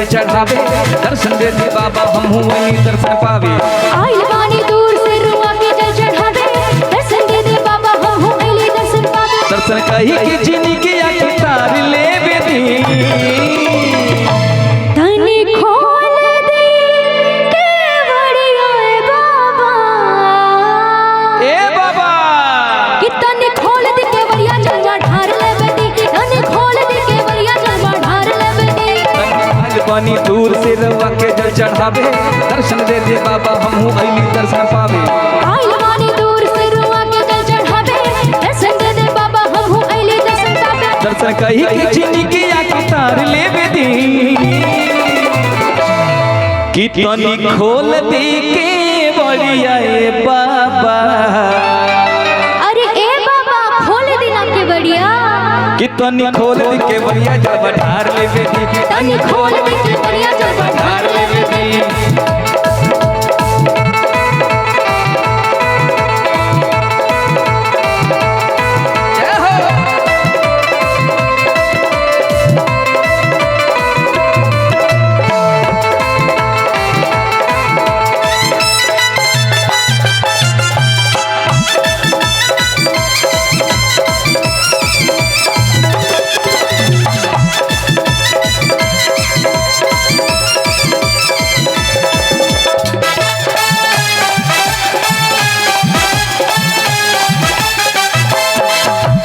जल चढ़ावे दर्शन दे दे बाबा हम वही दर्शन पावे। आइल बानी दूर से रुआ के जल चढ़ावे दर्शन दे दे बाबा हम वही दर्शन पावे। दर्शन कही कि जिंदगी आके तार ले बेदी तनी खोल दे केवड़िया ए बाबा कि तनी खोल दे केवड़िया जलवा ढार ले बेदी तनी खोल दे केवड़िया जलवा ढार ले बेदी। आइल बानी दूर से रुआ के जल चढ़ावे दर्शन दे दे बाबा हम वही दर्शन पावे। आइल बानी दूर से रुआ के जल चढ़ावे दर्शन दे दे बाबा हम वही दर्शन पावे। दर्शन कही कि जिंदगी आके तार ले बेदी कि तनी खोल दे के बड़िया ए बाबा। अरे ए बाबा खोल देना के बढ़िया कि तनी खोल दे के बड़िया जब ढार ले बेदी तनी खोल दे के बढ़िया जब ढार ले बेदी। जय हो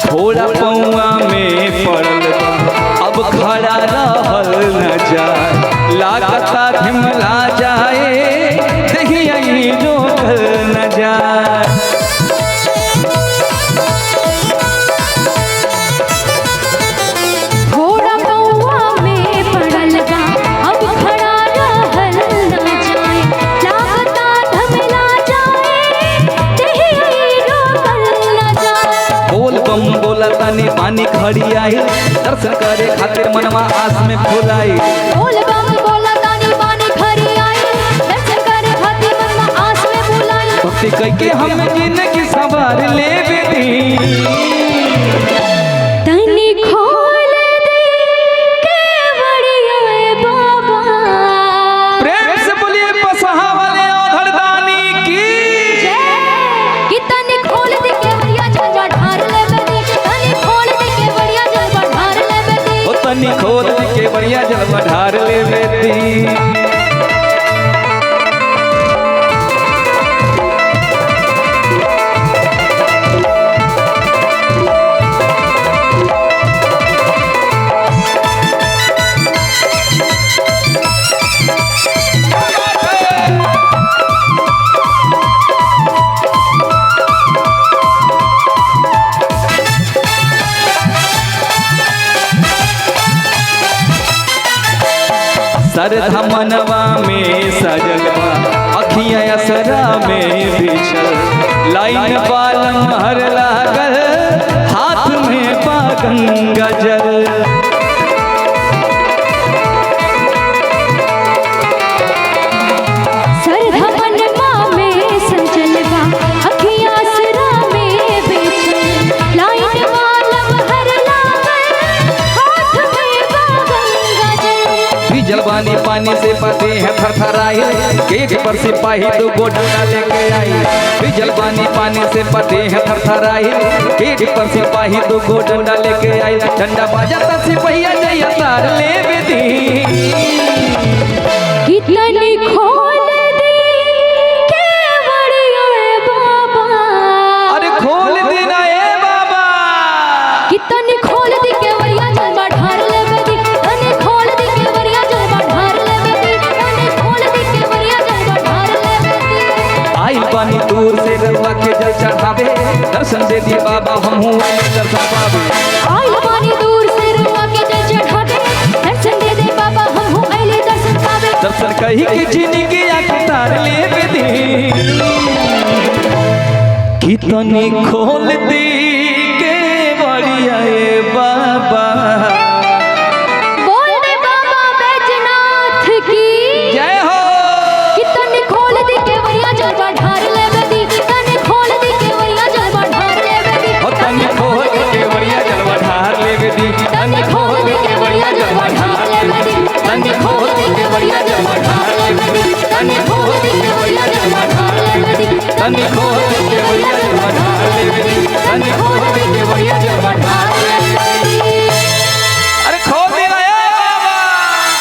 थोड़ा पौआ में पड़ल बा, अब खड़ा रहल न जाए लागता धिमला जाए देखिए रोकल न जाए। थोड़ा पौआ में पड़ल बा अब खड़ा रहल न जाए लागता धमला जाए देहि रोकल न जाए। बोल बम बोला तानी पानी खड़ी आई दर्शन करे खातिर मनवा आस में फुलाई। बोल बम बोला तानी पानी खरी आई दर्शन करे खातिर मनवा आस में बुलाई। भक्ति कह के हम जिंदगी संवार ले बेदी तनी खोल दे केवड़िया ए बाबा। प्रेम से बोलिए बसहा वाले औधरदानी की। कि तनी खोल दे केवड़िया जलवा ढार ले बेदी तनी खोल दे केवड़िया जलवा ढार ले बेदी। ओ तनी खोल के बढ़िया जल ढार ले बेदी। सरधा मनवा में सजल बा अखियाँ असरा में बिछल लाइन बालम हर लागल हाथ में बा गंगा जल। सरधा मनवा में सजल बा अखियाँ असरा में बिछल लाइन बालम हर लागल हाथ में बा गंगा जल। भी जलवानी पानी से पते हैं थरथराई गेट पर सिपाही दो गोडा लेके आई। भी जलवानी पानी से पते हैं थरथराई गेट पर सिपाही दो गोडा लेके आई। झंडा बाजा सिपहिया जय तार ले बेदी कि तनी खोल दे केवड़िया ए बाबा। अरे खोल देना ए बाबा। कि तनी खोल दे केवड़िया जलवा ढार ले बेदी तनी खोल दे केवड़िया जलवा ढार ले बेदी तनी खोल दे केवड़िया जलवा ढार ले बेदी। आइल बानी दूर से रउआ के जल चढ़ावे दर्शन दे दी बाबा हम दर्शन पावे। आइल बानी दूर से रुआ के जल चढ़ावे दर्शन दे दे बाबा हम अइले दर्शन पावे। दर्शन कही कि जिंदगी आके तार ले बेदी कि तनी खोल दी के बढ़िया ए बाबा। बोल दे बाबा बैजनाथ की जय हो। कि तनी खोल दे केवड़िया जलवा ढार ले बेदी तनी खोल दे केवड़िया जलवा ढार ले बेदी हो तनी खोल के बढ़िया जलवा ढार ले बेदी तनी खोल दे केवड़िया जलवा ढार ले बेदी तनी खोल दे बढ़िया जलवा ढार लेवे दी तनी खोल के बढ़िया जलवा ढार लेवे दी तनी खोल के बढ़िया जलवा ढार लेवे दी तनी खोल के बढ़िया जलवा